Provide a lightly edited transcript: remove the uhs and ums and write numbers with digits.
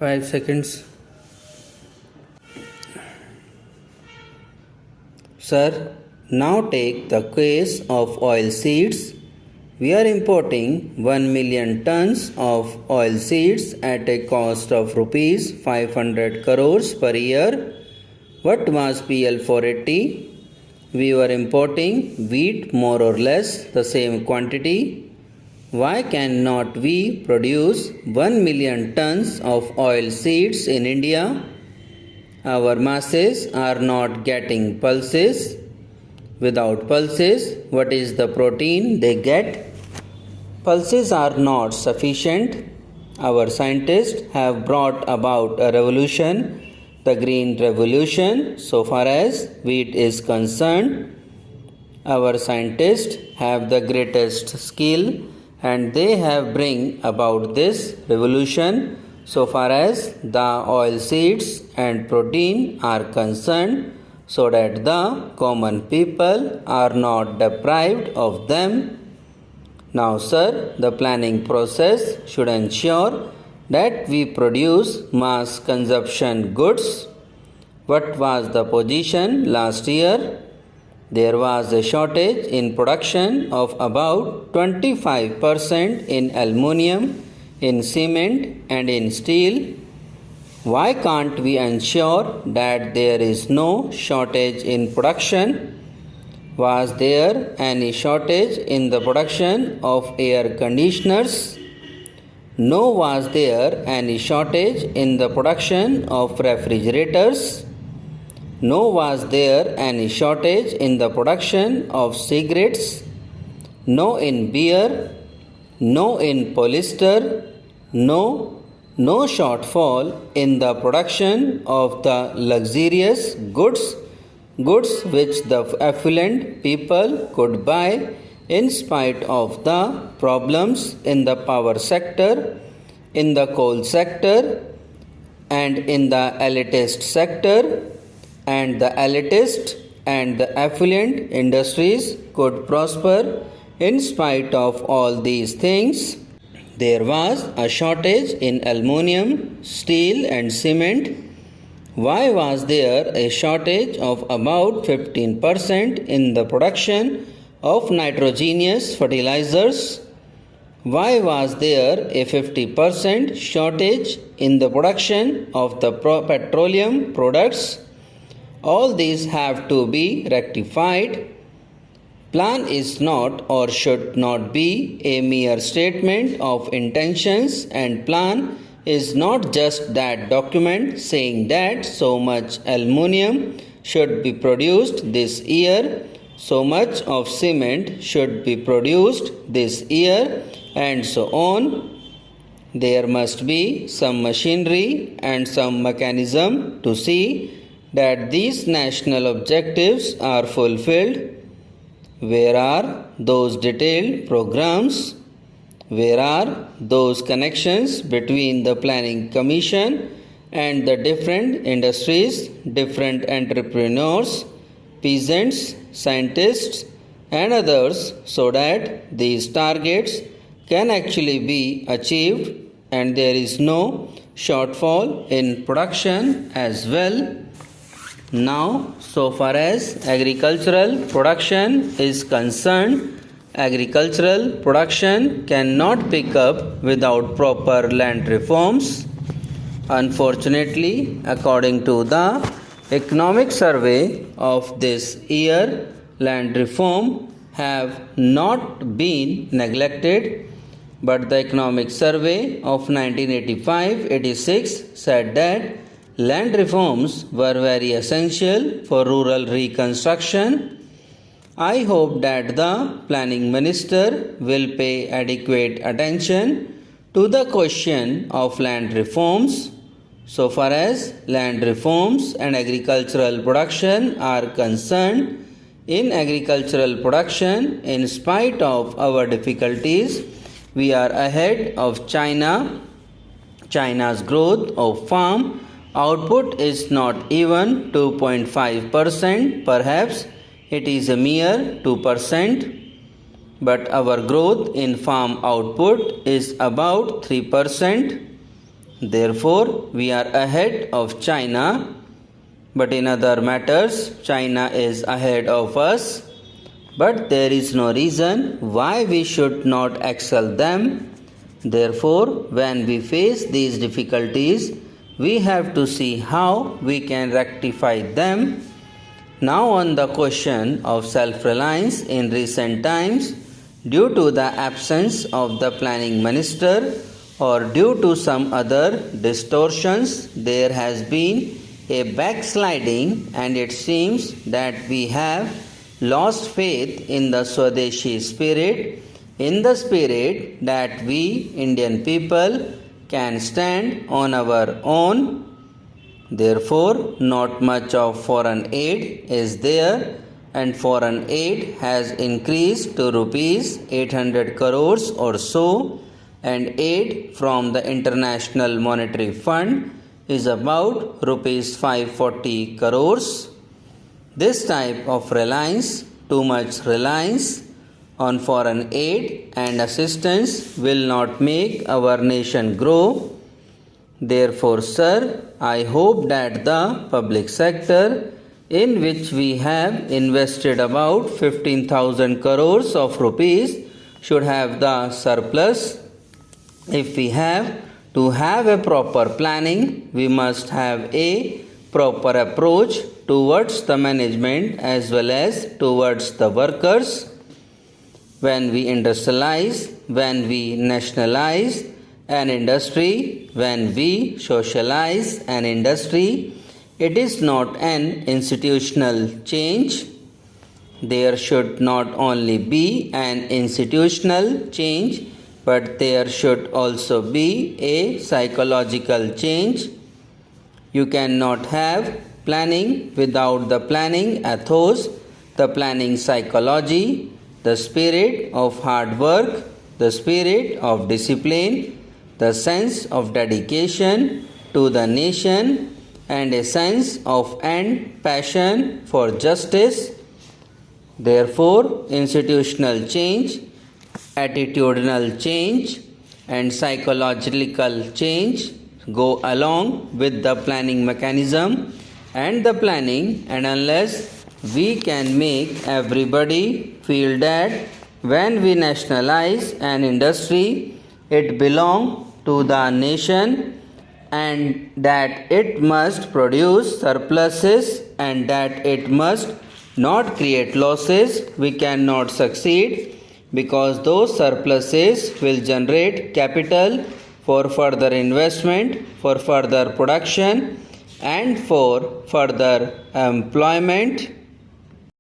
5 seconds. Sir, now take the case of oil seeds. We are importing 1 million tons of oil seeds at a cost of rupees 500 crores per year. What was PL 480? We were importing wheat more or less the same quantity. Why cannot we produce 1 million tons of oil seeds in India? Our masses are not getting pulses. Without pulses, what is the protein they get? Pulses are not sufficient. Our scientists have brought about a revolution, the Green Revolution, so far as wheat is concerned. Our scientists have the greatest skill and they have bring about this revolution so far as the oil seeds and protein are concerned, so that the common people are not deprived of them. Now, sir, the planning process should ensure that we produce mass consumption goods. What was the position last year? There was a shortage in production of about 25% in aluminium, in cement and in steel. Why can't we ensure that there is no shortage in production? Was there any shortage in the production of air conditioners? No. Was there any shortage in the production of refrigerators? No. Was there any shortage in the production of cigarettes? No in beer, no in polyester, no shortfall in the production of the luxurious goods which the affluent people could buy in spite of the problems in the power sector, in the coal sector and in the elitist sector, and the elitist and the affluent industries could prosper in spite of all these things. There was a shortage in aluminium, steel and cement. Why was there a shortage of about 15% in the production of nitrogenous fertilizers? Why was there a 50% shortage in the production of the petroleum products? All these have to be rectified. Plan is not or should not be a mere statement of intentions, and plan is not just that document saying that so much aluminium should be produced this year, so much of cement should be produced this year, and so on. There must be some machinery and some mechanism to see that these national objectives are fulfilled. Where are those detailed programs? Where are those connections between the planning commission and the different industries, different entrepreneurs, peasants, scientists and others, so that these targets can actually be achieved and there is no shortfall in production as well? Now, so far as agricultural production is concerned, agricultural production cannot pick up without proper land reforms. Unfortunately, according to the economic survey of this year, land reform have not been neglected, but the economic survey of 1985-86 said that land reforms were very essential for rural reconstruction. I hope that the planning minister will pay adequate attention to the question of land reforms. So far as land reforms and agricultural production are concerned, in agricultural production, in spite of our difficulties, we are ahead of China. China's growth of farm output is not even 2.5%, perhaps it is a mere 2%, but our growth in farm output is about 3%. Therefore, we are ahead of China. But in other matters, China is ahead of us. But there is no reason why we should not excel them. Therefore, when we face these difficulties, we have to see how we can rectify them. Now, on the question of self reliance in recent times, due to the absence of the planning minister or due to some other distortions, there has been a backsliding, and it seems that we have lost faith in the Swadeshi spirit, in the spirit that we Indian people can stand on our own. Therefore, not much of foreign aid is there, and foreign aid has increased to rupees 800 crores or so, and aid from the International Monetary Fund is about rupees 540 crores. This type of reliance, too much reliance on foreign aid and assistance will not make our nation grow. Therefore, sir, I hope that the public sector, in which we have invested about 15,000 crores of rupees, should have the surplus. If we have to have a proper planning, we must have a proper approach towards the management as well as towards the workers. When we industrialize, when we nationalize an industry, when we socialize an industry, it is not an institutional change. There should not only be an institutional change, but there should also be a psychological change. You cannot have planning without the planning ethos, the planning psychology, the spirit of hard work, the spirit of discipline, the sense of dedication to the nation, and a sense of and passion for justice. Therefore, institutional change, attitudinal change, and psychological change go along with the planning mechanism and the planning, and unless we can make everybody feel that when we nationalize an industry, it belongs to the nation and that it must produce surpluses and that it must not create losses, we cannot succeed, because those surpluses will generate capital for further investment, for further production, and for further employment.